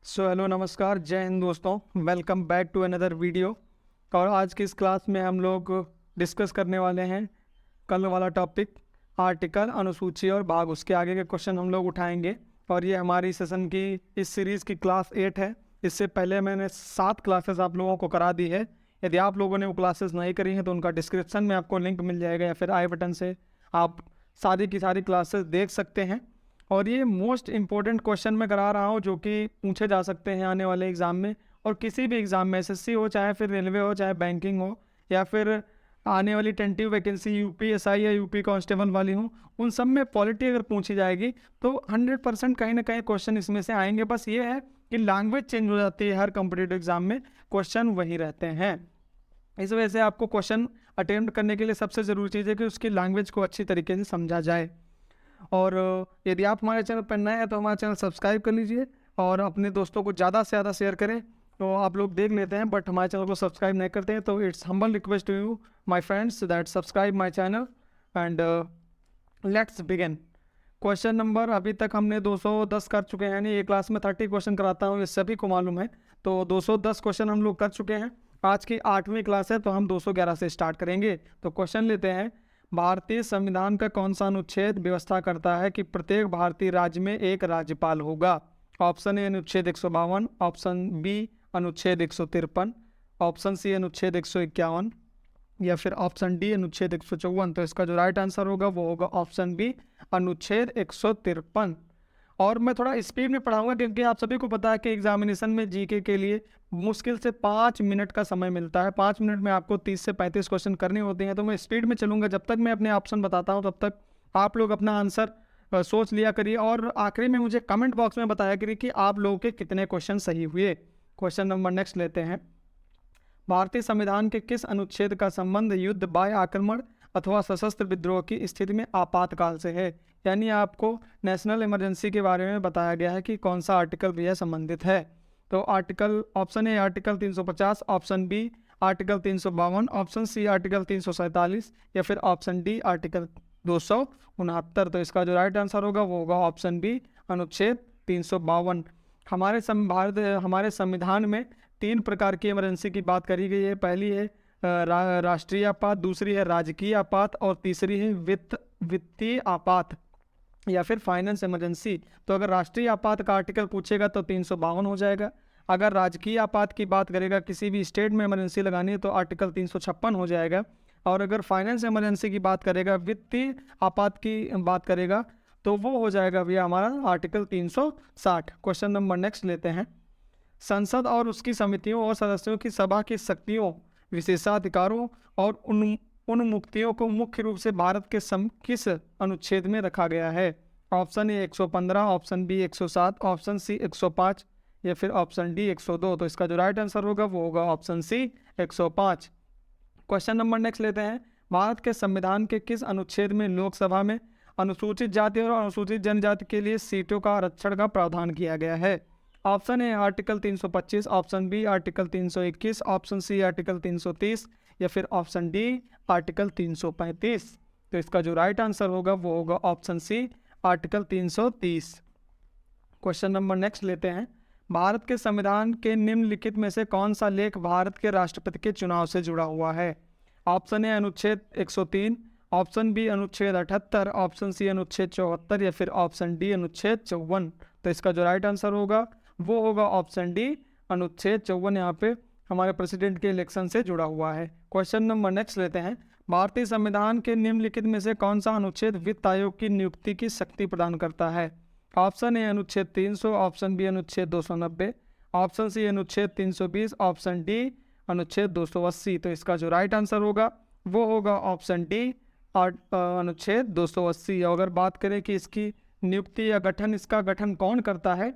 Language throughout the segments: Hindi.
हेलो नमस्कार, जय हिंद दोस्तों। Welcome back to another video. और आज की इस क्लास में हम लोग डिस्कस करने वाले हैं कल वाला टॉपिक, आर्टिकल, अनुसूची और भाग। उसके आगे के क्वेश्चन हम लोग उठाएंगे। और ये हमारी सेशन की इस सीरीज़ की क्लास 8 है। इससे पहले मैंने 7 क्लासेस आप लोगों को करा दी है। यदि आप लोगों ने वो क्लासेस नहीं करी हैं तो उनका डिस्क्रिप्शन में आपको लिंक मिल जाएगा, या फिर आई बटन से आप सारी की सारी क्लासेस देख सकते हैं। और ये मोस्ट इम्पोर्टेंट क्वेश्चन मैं करा रहा हूँ जो कि पूछे जा सकते हैं आने वाले एग्ज़ाम में, और किसी भी एग्ज़ाम में, एसएससी हो, चाहे फिर रेलवे हो, चाहे बैंकिंग हो, या फिर आने वाली टेंटिव वैकेंसी यूपीएसआई या यूपी कांस्टेबल वाली हो, उन सब में पॉलिटी अगर पूछी जाएगी तो 100% कहीं ना कहीं क्वेश्चन इसमें से आएंगे। बस ये है कि लैंग्वेज चेंज हो जाती है, हर कॉम्पिटिटिव एग्ज़ाम में क्वेश्चन वही रहते हैं। इस वजह से आपको क्वेश्चन अटेम्प्ट करने के लिए सबसे ज़रूरी चीज़ है कि उसकी लैंग्वेज को अच्छी तरीके से समझा जाए। और यदि आप हमारे चैनल पर नए हैं तो हमारा चैनल सब्सक्राइब कर लीजिए और अपने दोस्तों को ज़्यादा से ज़्यादा शेयर करें। तो आप लोग देख लेते हैं बट हमारे चैनल को सब्सक्राइब नहीं करते हैं, तो it's humble request to you my friends that subscribe my channel and let's begin. Question number अभी तक हमने 210 कर चुके हैं, यानी एक क्लास में 30 क्वेश्चन कराता हूँ, ये सभी को मालूम है। तो 210 क्वेश्चन हम लोग कर चुके हैं। आज की 8वीं क्लास है तो हम 211 से स्टार्ट करेंगे। तो क्वेश्चन लेते हैं, भारतीय संविधान का कौन सा अनुच्छेद व्यवस्था करता है कि प्रत्येक भारतीय राज्य में एक राज्यपाल होगा? ऑप्शन ए अनुच्छेद 152, ऑप्शन बी अनुच्छेद 153, ऑप्शन सी अनुच्छेद 151, या फिर ऑप्शन डी अनुच्छेद 154। तो इसका जो राइट आंसर होगा वो होगा ऑप्शन बी अनुच्छेद 153। और मैं थोड़ा स्पीड में पढ़ाऊंगा क्योंकि आप सभी को पता है कि एग्जामिनेशन में जीके के लिए मुश्किल से 5 मिनट का समय मिलता है। 5 मिनट में आपको 30 से 35 क्वेश्चन करने होते हैं, तो मैं स्पीड में चलूंगा। जब तक मैं अपने ऑप्शन बताता हूं तब तक आप लोग अपना आंसर सोच लिया करिए, और आखिरी में मुझे कमेंट बॉक्स में बताया करिए कि आप लोगों के कितने क्वेश्चन सही हुए। क्वेश्चन नंबर नेक्स्ट लेते हैं, भारतीय संविधान के किस अनुच्छेद का संबंध युद्ध, बाह्य आक्रमण अथवा सशस्त्र विद्रोह की स्थिति में आपातकाल से है? यानी आपको नेशनल इमरजेंसी के बारे में बताया गया है कि कौन सा आर्टिकल भी संबंधित है। तो article, option A article 350, option B article 352, option C article 347, या फिर ऑप्शन डी आर्टिकल 269। तो इसका जो राइट आंसर होगा वो होगा ऑप्शन बी अनुच्छेद 352। हमारे संविधान में 3 प्रकार की इमरजेंसी की बात करी गई है। पहली है राष्ट्रीय आपात, दूसरी है राजकीय आपात, और तीसरी है वित्तीय आपात या फिर फाइनेंस इमरजेंसी। तो अगर राष्ट्रीय आपात का आर्टिकल पूछेगा तो 352 हो जाएगा। अगर राजकीय आपात की बात करेगा, किसी भी स्टेट में इमरजेंसी लगानी है, तो आर्टिकल 356 हो जाएगा। और अगर फाइनेंस इमरजेंसी की बात करेगा, वित्तीय आपात की बात करेगा, तो वो हो जाएगा भैया हमारा आर्टिकल 360। क्वेश्चन नंबर नेक्स्ट लेते हैं, संसद और उसकी समितियों और सदस्यों की सभा की शक्तियों, विशेषाधिकारों और उन्मुक्तियों को मुख्य रूप से भारत के किस अनुच्छेद में रखा गया है? Option A 115, option B 107, option C 105, या फिर ऑप्शन डी 102। तो इसका जो राइट आंसर होगा वो होगा option C 105। Question number next लेते हैं, भारत के संविधान के किस अनुच्छेद में लोकसभा में अनुसूचित जाति और अनुसूचित जनजाति के लिए सीटों का आरक्षण का प्रावधान किया गया है? Option A article 325, option B article 321, option C article 330, या फिर ऑप्शन डी आर्टिकल 335। तो इसका जो राइट आंसर होगा वो होगा option C article 330। Question number next लेते हैं, भारत के संविधान के निम्नलिखित में से कौन सा लेख भारत के राष्ट्रपति के चुनाव से जुड़ा हुआ है? ऑप्शन ए अनुच्छेद 103, ऑप्शन बी अनुच्छेद 78, ऑप्शन सी अनुच्छेद 74, या फिर ऑप्शन डी अनुच्छेद 54। तो इसका जो राइट आंसर होगा वो होगा ऑप्शन डी अनुच्छेद 54। यहाँ पे हमारे प्रेसिडेंट के इलेक्शन से जुड़ा हुआ है। क्वेश्चन नंबर नेक्स्ट लेते हैं, भारतीय संविधान के निम्नलिखित में से कौन सा अनुच्छेद वित्त आयोग की नियुक्ति की शक्ति प्रदान करता है? ऑप्शन ए अनुच्छेद 300, ऑप्शन बी अनुच्छेद 290, ऑप्शन सी अनुच्छेद 320, ऑप्शन डी अनुच्छेद 280। तो इसका जो राइट आंसर होगा वो होगा ऑप्शन डी अनुच्छेद 280। अगर बात करें कि इसकी नियुक्ति या गठन, इसका गठन कौन करता है,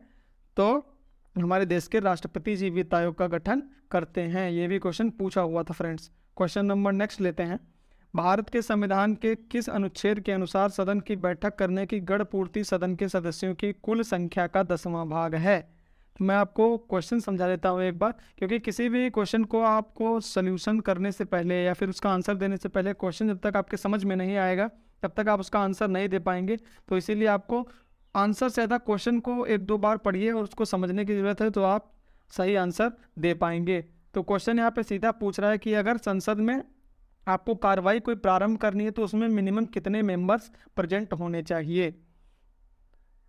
तो हमारे देश के राष्ट्रपति जी वित्त आयोग का गठन करते हैं। ये भी क्वेश्चन पूछा हुआ था फ्रेंड्स। क्वेश्चन नंबर नेक्स्ट लेते हैं, भारत के संविधान के किस अनुच्छेद के अनुसार सदन की बैठक करने की गण पूर्ति सदन के सदस्यों की कुल संख्या का 10वां भाग है? मैं आपको क्वेश्चन समझा देता हूँ एक बार, क्योंकि किसी भी क्वेश्चन को आपको सोल्यूशन करने से पहले या फिर उसका आंसर देने से पहले, क्वेश्चन जब तक आपके समझ में नहीं आएगा तब तक आप उसका आंसर नहीं दे पाएंगे। तो इसीलिए आपको आंसर से ज़्यादा क्वेश्चन को एक दो बार पढ़िए और उसको समझने की ज़रूरत है, तो आप सही आंसर दे पाएंगे। तो क्वेश्चन यहाँ पे सीधा पूछ रहा है कि अगर संसद में आपको कार्रवाई कोई प्रारंभ करनी है तो उसमें मिनिमम कितने मेंबर्स प्रेजेंट होने चाहिए।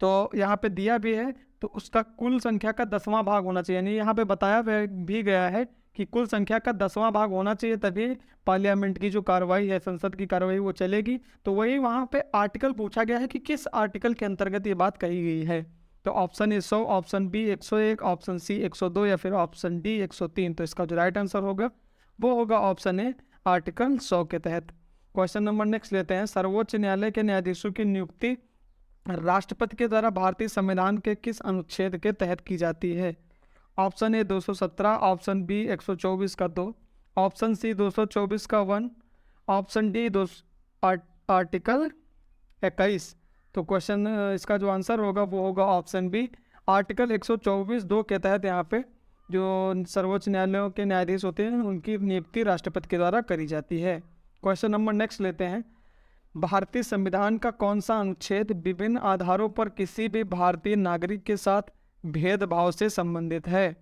तो यहाँ पे दिया भी है, तो उसका कुल संख्या का 10वां भाग होना चाहिए, यानी यहाँ पे बताया भी गया है कि कुल संख्या का 10वां भाग होना चाहिए, तभी पार्लियामेंट की जो कार्रवाई है, संसद की कार्रवाई वो चलेगी। तो वही वहाँ पे आर्टिकल पूछा गया है कि किस आर्टिकल के अंतर्गत ये बात कही गई है। तो option A 100, option B 101, option C 102 या फिर ऑप्शन डी 103। तो इसका जो राइट आंसर होगा वो होगा ऑप्शन ए, आर्टिकल 100 के तहत। क्वेश्चन नंबर नेक्स्ट लेते हैं। सर्वोच्च न्यायालय के न्यायाधीशों की नियुक्ति राष्ट्रपति के द्वारा भारतीय संविधान के किस अनुच्छेद के तहत की जाती है। ऑप्शन ए 217, ऑप्शन बी 124 का 2, ऑप्शन सी 224 का 1, ऑप्शन डी आर्टिकल 21। तो क्वेश्चन इसका जो आंसर होगा वो होगा ऑप्शन बी, आर्टिकल 124(2) के तहत यहाँ पे जो सर्वोच्च न्यायालयों के न्यायाधीश होते हैं उनकी नियुक्ति राष्ट्रपति के द्वारा करी जाती है। क्वेश्चन नंबर नेक्स्ट लेते हैं। भारतीय संविधान का कौन सा अनुच्छेद विभिन्न आधारों पर किसी भी भारतीय नागरिक के साथ भेदभाव से संबंधित है।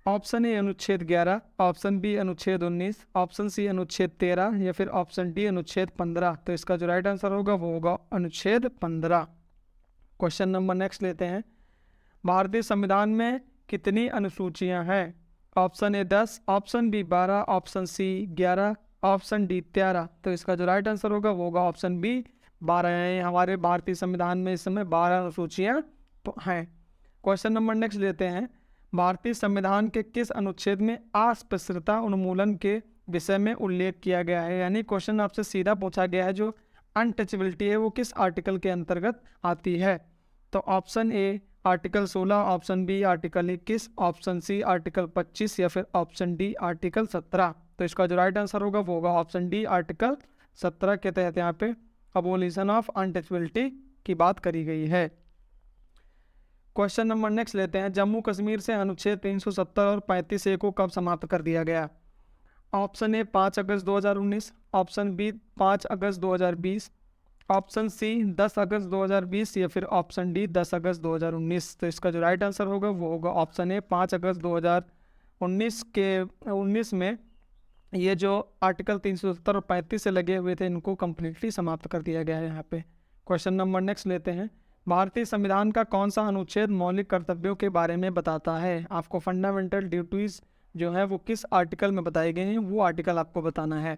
ऑप्शन ए अनुच्छेद 11, ऑप्शन बी अनुच्छेद 19, ऑप्शन सी अनुच्छेद 13 या फिर ऑप्शन डी अनुच्छेद 15। तो इसका जो राइट आंसर होगा वो होगा अनुच्छेद 15। क्वेश्चन नंबर नेक्स्ट लेते हैं। भारतीय संविधान में कितनी अनुसूचियां हैं। Option A 10, option B 12, option C 11, option D 13। तो इसका जो राइट आंसर होगा वो होगा ऑप्शन बी 12 है। हमारे भारतीय संविधान में इस समय 12 अनुसूचियां हैं। क्वेश्चन नंबर नेक्स्ट लेते हैं। भारतीय संविधान के किस अनुच्छेद में अस्पृश्यता उन्मूलन के विषय में उल्लेख किया गया है। यानी क्वेश्चन आपसे सीधा पूछा गया है, जो अनटचेबिलिटी है वो किस आर्टिकल के अंतर्गत आती है। तो option A article 16, option B article 21, option C article 25 या फिर ऑप्शन डी आर्टिकल 17। तो इसका जो राइट आंसर होगा वो होगा ऑप्शन डी, आर्टिकल 17 के तहत यहाँ पे अबोलिशन ऑफ अनटचेबिलिटी की बात करी गई है। क्वेश्चन नंबर नेक्स्ट लेते हैं। जम्मू कश्मीर से अनुच्छेद 370 और 35A को कब समाप्त कर दिया गया। ऑप्शन ए 5 अगस्त 2019, ऑप्शन बी 5 अगस्त 2020, ऑप्शन सी 10 अगस्त 2020 या फिर ऑप्शन डी 10 अगस्त 2019। तो इसका जो राइट आंसर होगा वो होगा ऑप्शन ए 5 अगस्त 2019 में ये जो आर्टिकल 370 और 35 से लगे हुए थे इनको कम्प्लीटली समाप्त कर दिया गया है यहाँ पे। क्वेश्चन नंबर नेक्स्ट लेते हैं। भारतीय संविधान का कौन सा अनुच्छेद मौलिक कर्तव्यों के बारे में बताता है। आपको फंडामेंटल ड्यूटीज़ जो है वो किस आर्टिकल में बताए गए हैं वो आर्टिकल आपको बताना है।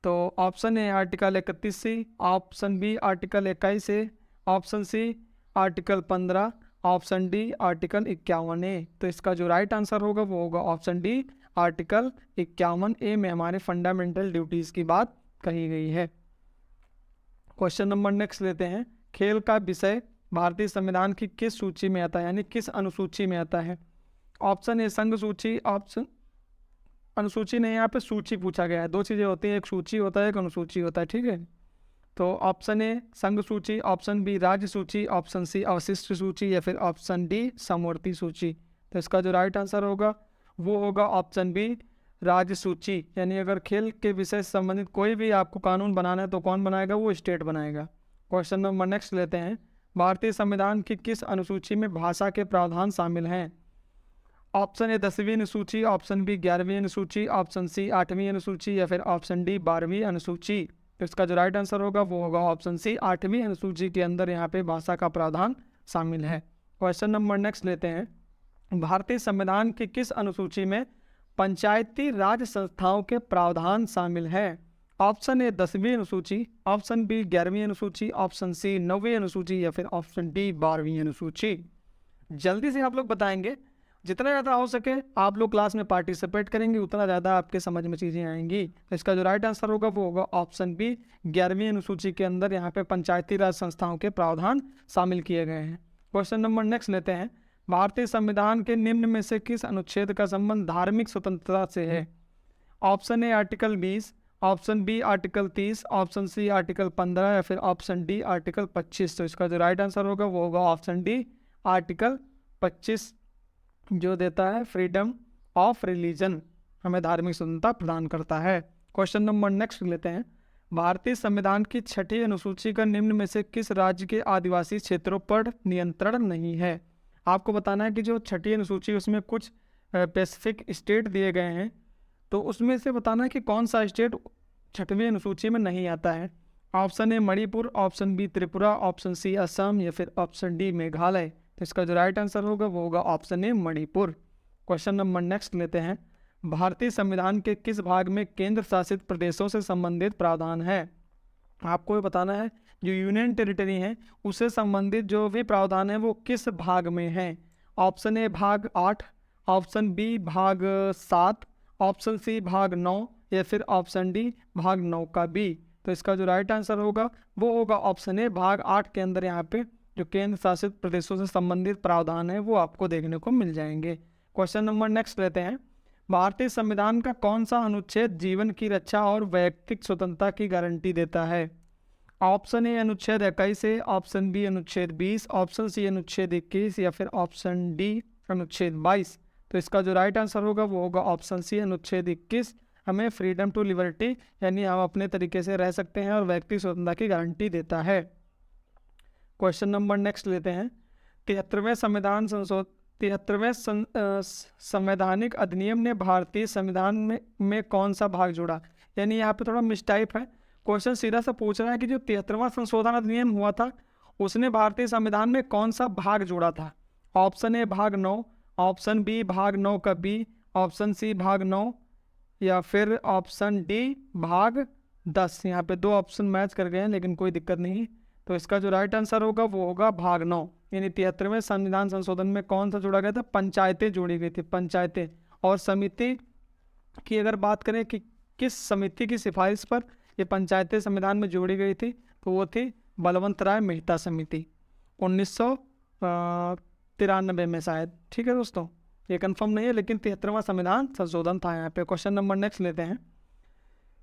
तो option A article 31C, option B article 21A, option C article 15, option D article 51A। तो इसका जो राइट आंसर होगा वो होगा ऑप्शन डी, आर्टिकल 51A में हमारे फंडामेंटल ड्यूटीज़ की बात कही गई है। क्वेश्चन नंबर नेक्स्ट लेते हैं। खेल का विषय भारतीय संविधान की किस सूची में आता है, यानी किस अनुसूची में आता है। ऑप्शन ए संघ सूची, ऑप्शन अनुसूची नहीं, यहाँ पे सूची पूछा गया है। दो चीज़ें होती हैं, एक सूची होता है एक अनुसूची होता है, ठीक है। तो ऑप्शन ए संघ सूची, ऑप्शन बी राज्य सूची, ऑप्शन सी अवशिष्ट सूची या फिर ऑप्शन डी समवर्ती सूची। तो इसका जो राइट आंसर होगा वो होगा ऑप्शन बी राज्य सूची। यानी अगर खेल के विषय से संबंधित कोई भी आपको कानून बनाना है तो कौन बनाएगा, वो स्टेट बनाएगा। क्वेश्चन नंबर नेक्स्ट लेते हैं। भारतीय संविधान की किस अनुसूची में भाषा के प्रावधान शामिल हैं। ऑप्शन ए 10वीं अनुसूची, ऑप्शन बी 11वीं अनुसूची, ऑप्शन सी 8वीं अनुसूची या फिर ऑप्शन डी 12वीं अनुसूची। तो इसका जो राइट आंसर होगा वो होगा ऑप्शन सी 8वीं अनुसूची के अंदर यहाँ पे भाषा का प्रावधान शामिल है। क्वेश्चन नंबर नेक्स्ट लेते हैं। भारतीय संविधान की किस अनुसूची में पंचायती राज संस्थाओं के प्रावधान शामिल है। ऑप्शन ए 10वीं अनुसूची, ऑप्शन बी 11वीं अनुसूची, ऑप्शन सी 9वीं अनुसूची या फिर ऑप्शन डी 12वीं अनुसूची। जल्दी से आप लोग बताएंगे, जितना ज़्यादा हो सके आप लोग क्लास में पार्टिसिपेट करेंगे उतना ज़्यादा आपके समझ में चीज़ें आएंगी। इसका जो राइट आंसर होगा वो होगा ऑप्शन बी 11वीं अनुसूची के अंदर यहाँ पे पंचायती राज संस्थाओं के प्रावधान शामिल किए गए हैं। क्वेश्चन नंबर नेक्स्ट लेते हैं। भारतीय संविधान के निम्न में से किस अनुच्छेद का संबंध धार्मिक स्वतंत्रता से है। Option A article 20, option B article 30, option C article 15 या फिर ऑप्शन डी आर्टिकल 25। तो इसका जो राइट आंसर होगा वो होगा ऑप्शन डी आर्टिकल 25, जो देता है फ्रीडम ऑफ रिलीजन, हमें धार्मिक स्वतंत्रता प्रदान करता है। क्वेश्चन नंबर नेक्स्ट लेते हैं। भारतीय संविधान की 6ठी अनुसूची का निम्न में से किस राज्य के आदिवासी क्षेत्रों पर नियंत्रण नहीं है। आपको बताना है कि जो 6ठी अनुसूची उसमें कुछ स्पेसिफिक स्टेट दिए गए हैं, तो उसमें से बताना है कि कौन सा स्टेट 6वीं अनुसूची में नहीं आता है। Option A Manipur, option B Tripura, option C Assam या फिर ऑप्शन डी मेघालय। तो इसका जो राइट आंसर होगा वो होगा option A Manipur. Question number next लेते हैं। भारतीय संविधान के किस भाग में केंद्र शासित प्रदेशों से संबंधित प्रावधान है। आपको ये बताना है जो यूनियन टेरिटरी है उससे संबंधित जो भी प्रावधान है वो किस भाग में है। ऑप्शन ए भाग 8, ऑप्शन बी भाग 7, ऑप्शन सी भाग 9 या फिर ऑप्शन डी भाग 9 का बी। तो इसका जो राइट आंसर होगा वो होगा ऑप्शन ए भाग 8 के अंदर यहाँ पे जो केंद्र शासित प्रदेशों से संबंधित प्रावधान है वो आपको देखने को मिल जाएंगे। क्वेश्चन नंबर नेक्स्ट लेते हैं। भारतीय संविधान का कौन सा अनुच्छेद जीवन की रक्षा और वैयक्तिक स्वतंत्रता की गारंटी देता है। ऑप्शन ए अनुच्छेद 21 है, ऑप्शन बी अनुच्छेद 20, ऑप्शन सी अनुच्छेद 21 या फिर ऑप्शन डी अनुच्छेद 22। तो इसका जो राइट आंसर होगा वो होगा ऑप्शन सी अनुच्छेद 21। हमें फ्रीडम टू लिबर्टी यानी हम अपने तरीके से रह सकते हैं और व्यक्ति स्वतंत्रता की गारंटी देता है। क्वेश्चन नंबर नेक्स्ट लेते हैं। 73वें संवैधानिक अधिनियम ने भारतीय संविधान में कौन सा भाग जोड़ा। यानी यहाँ पे थोड़ा मिसटाइप है। क्वेश्चन सीधा सा पूछ रहा है कि जो 73वां संशोधन अधिनियम हुआ था उसने भारतीय संविधान में कौन सा भाग जोड़ा था। ऑप्शन ए भाग 9, ऑप्शन बी भाग 9 का बी, ऑप्शन सी भाग 9 या फिर ऑप्शन डी भाग 10। यहाँ पे 2 ऑप्शन मैच कर गए हैं लेकिन कोई दिक्कत नहीं। तो इसका जो राइट आंसर होगा वो होगा भाग 9। यानी 73वें संविधान संशोधन में कौन सा जोड़ा गया था, पंचायतें जोड़ी गई थी, पंचायतें। और समिति की अगर बात करें कि किस समिति की सिफारिश पर ये पंचायतें संविधान में जोड़ी गई थी तो वो थी बलवंत राय मेहता समिति 1993 में शायद। ठीक है दोस्तों, ये कंफर्म नहीं है लेकिन 73वां संविधान संशोधन था यहाँ पे। क्वेश्चन नंबर नेक्स्ट लेते हैं।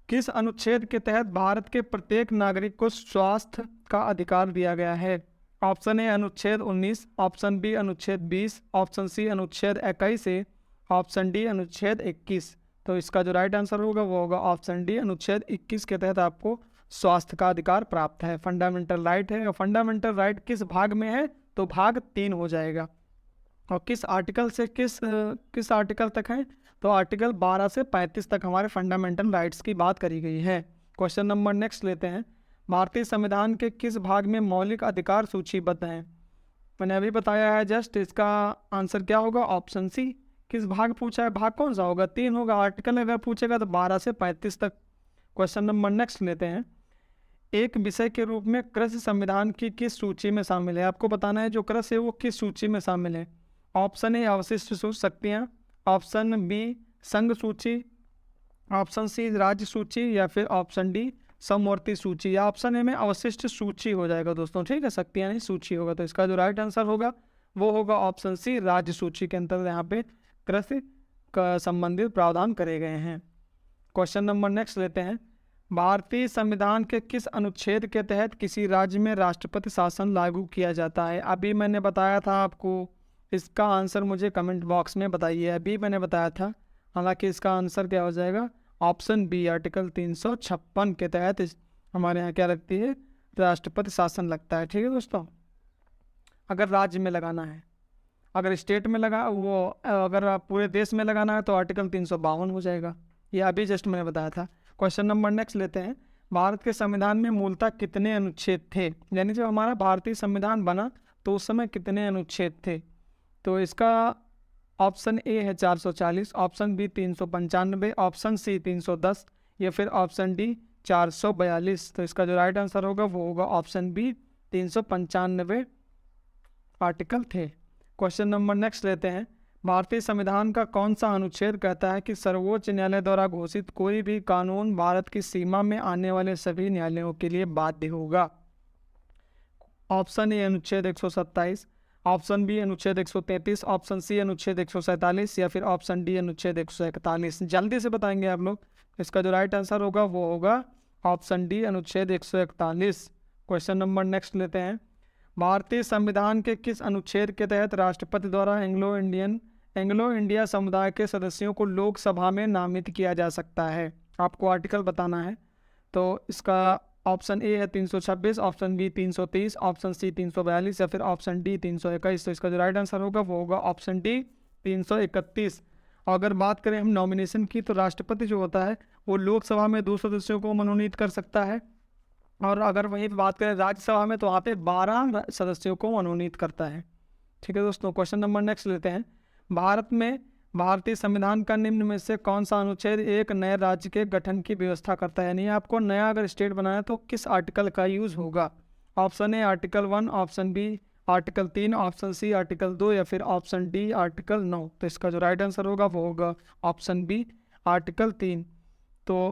किस अनुच्छेद के तहत भारत के प्रत्येक नागरिक को स्वास्थ्य का अधिकार दिया गया है। ऑप्शन ए अनुच्छेद 19, ऑप्शन बी अनुच्छेद 20, ऑप्शन सी अनुच्छेद 21 है, ऑप्शन डी अनुच्छेद 21। तो इसका जो राइट आंसर होगा वो होगा ऑप्शन डी अनुच्छेद 21 के तहत आपको स्वास्थ्य का अधिकार प्राप्त है। फंडामेंटल राइट है और फंडामेंटल राइट किस भाग में है तो भाग 3 हो जाएगा। और किस आर्टिकल से किस आर्टिकल तक है तो आर्टिकल 12 से 35 तक हमारे फंडामेंटल राइट्स की बात करी गई है। क्वेश्चन नंबर नेक्स्ट लेते हैं। भारतीय संविधान के किस भाग में मौलिक अधिकार सूचीबद्ध हैं। मैंने अभी बताया है जस्ट, इसका आंसर क्या होगा ऑप्शन सी। किस भाग पूछा है, भाग कौन सा होगा, 3 होगा। आर्टिकल अगर पूछेगा तो 12 से 35 तक। क्वेश्चन नंबर नेक्स्ट लेते हैं। एक विषय के रूप में कृषि संविधान की किस सूची में शामिल है। आपको बताना है जो कृषि है वो किस सूची में शामिल है। ऑप्शन ए अवशिष्ट शक्तियाँ, ऑप्शन बी संघ सूची, ऑप्शन सी राज्य सूची या फिर ऑप्शन डी समवर्ती सूची। या ऑप्शन ए में अवशिष्ट सूची हो जाएगा दोस्तों। ठीक है, शक्तियाँ नहीं सूची होगा। तो इसका जो राइट आंसर होगा वो होगा ऑप्शन सी राज्य सूची के अंतर्गत यहाँ पे कृषि का संबंधित प्रावधान करे गए हैं। क्वेश्चन नंबर नेक्स्ट लेते हैं। भारतीय संविधान के किस अनुच्छेद के तहत किसी राज्य में राष्ट्रपति शासन लागू किया जाता है। अभी मैंने बताया था आपको, इसका आंसर मुझे कमेंट बॉक्स में बताइए। अभी मैंने बताया था, हालांकि इसका आंसर क्या हो जाएगा ऑप्शन बी आर्टिकल 356 के तहत हमारे यहाँ क्या लगती है राष्ट्रपति शासन लगता है। ठीक है दोस्तों, अगर राज्य में लगाना है, अगर स्टेट में लगा वो अगर आप पूरे देश में लगाना है तो आर्टिकल 352 हो जाएगा। ये अभी जस्ट मैंने बताया था। क्वेश्चन नंबर नेक्स्ट लेते हैं। भारत के संविधान में मूलतः कितने अनुच्छेद थे। यानी जब हमारा भारतीय संविधान बना तो उस समय कितने अनुच्छेद थे। तो इसका ऑप्शन ए है 440, ऑप्शन बी 395, ऑप्शन सी 310 या फिर ऑप्शन डी 442। तो इसका जो राइट आंसर होगा वो होगा ऑप्शन बी 395 आर्टिकल थे। क्वेश्चन नंबर नेक्स्ट लेते हैं। भारतीय संविधान का कौन सा अनुच्छेद कहता है कि सर्वोच्च न्यायालय द्वारा घोषित कोई भी कानून भारत की सीमा में आने वाले सभी न्यायालयों के लिए बाध्य होगा। ऑप्शन ए अनुच्छेद 127, ऑप्शन बी अनुच्छेद 133, ऑप्शन सी अनुच्छेद 147 या फिर ऑप्शन डी अनुच्छेद 141। जल्दी से बताएंगे आप लोग। इसका जो राइट आंसर होगा वो होगा ऑप्शन डी अनुच्छेद 141। क्वेश्चन नंबर नेक्स्ट लेते हैं। भारतीय संविधान के किस अनुच्छेद के तहत राष्ट्रपति द्वारा एंग्लो इंडिया समुदाय के सदस्यों को लोकसभा में नामित किया जा सकता है। आपको आर्टिकल बताना है। तो इसका ऑप्शन ए है 326, ऑप्शन बी 330, ऑप्शन सी 342 या फिर ऑप्शन डी 321। तो इसका जो राइट आंसर होगा वो होगा ऑप्शन डी 331। और अगर बात करें हम नॉमिनेशन की, तो राष्ट्रपति जो होता है वो लोकसभा में 2 सदस्यों को मनोनीत कर सकता है, और अगर वहीं बात करें राज्यसभा में तो वहाँ पे 12 सदस्यों को मनोनीत करता है। ठीक है दोस्तों, क्वेश्चन नंबर नेक्स्ट लेते हैं। भारत में भारतीय संविधान का निम्न में से कौन सा अनुच्छेद एक नए राज्य के गठन की व्यवस्था करता है, यानी आपको नया अगर स्टेट बनाना है तो किस आर्टिकल का यूज़ होगा। Option A article 1, option B article 3, option C article 2 या फिर ऑप्शन डी आर्टिकल 9। तो इसका जो राइट आंसर होगा वो होगा ऑप्शन बी आर्टिकल 3। तो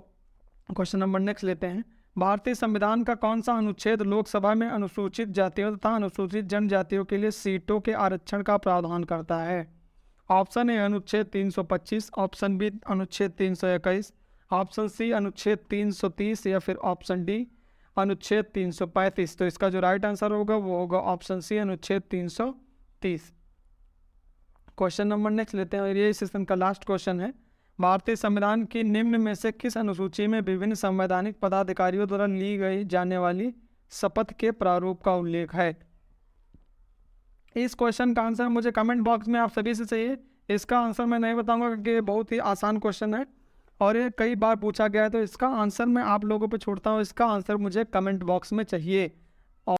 क्वेश्चन नंबर नेक्स्ट लेते हैं। भारतीय संविधान का कौन सा अनुच्छेद लोकसभा में अनुसूचित जातियों तथा अनुसूचित जनजातियों के लिए सीटों के आरक्षण का प्रावधान करता है। ऑप्शन ए अनुच्छेद 325, ऑप्शन बी अनुच्छेद 321, ऑप्शन सी अनुच्छेद 330 या फिर ऑप्शन डी अनुच्छेद 335। तो इसका जो राइट आंसर होगा वो होगा ऑप्शन सी अनुच्छेद 330। क्वेश्चन नंबर नेक्स्ट लेते हैं, और ये सेशन का लास्ट क्वेश्चन है। भारतीय संविधान की निम्न में से किस अनुसूची में विभिन्न संवैधानिक पदाधिकारियों द्वारा ली गई जाने वाली शपथ के प्रारूप का उल्लेख है। इस क्वेश्चन का आंसर मुझे कमेंट बॉक्स में आप सभी से चाहिए। इसका आंसर मैं नहीं बताऊंगा क्योंकि ये बहुत ही आसान क्वेश्चन है और ये कई बार पूछा गया है, तो इसका आंसर मैं आप लोगों पे छोड़ता हूँ। इसका आंसर मुझे कमेंट बॉक्स में चाहिए।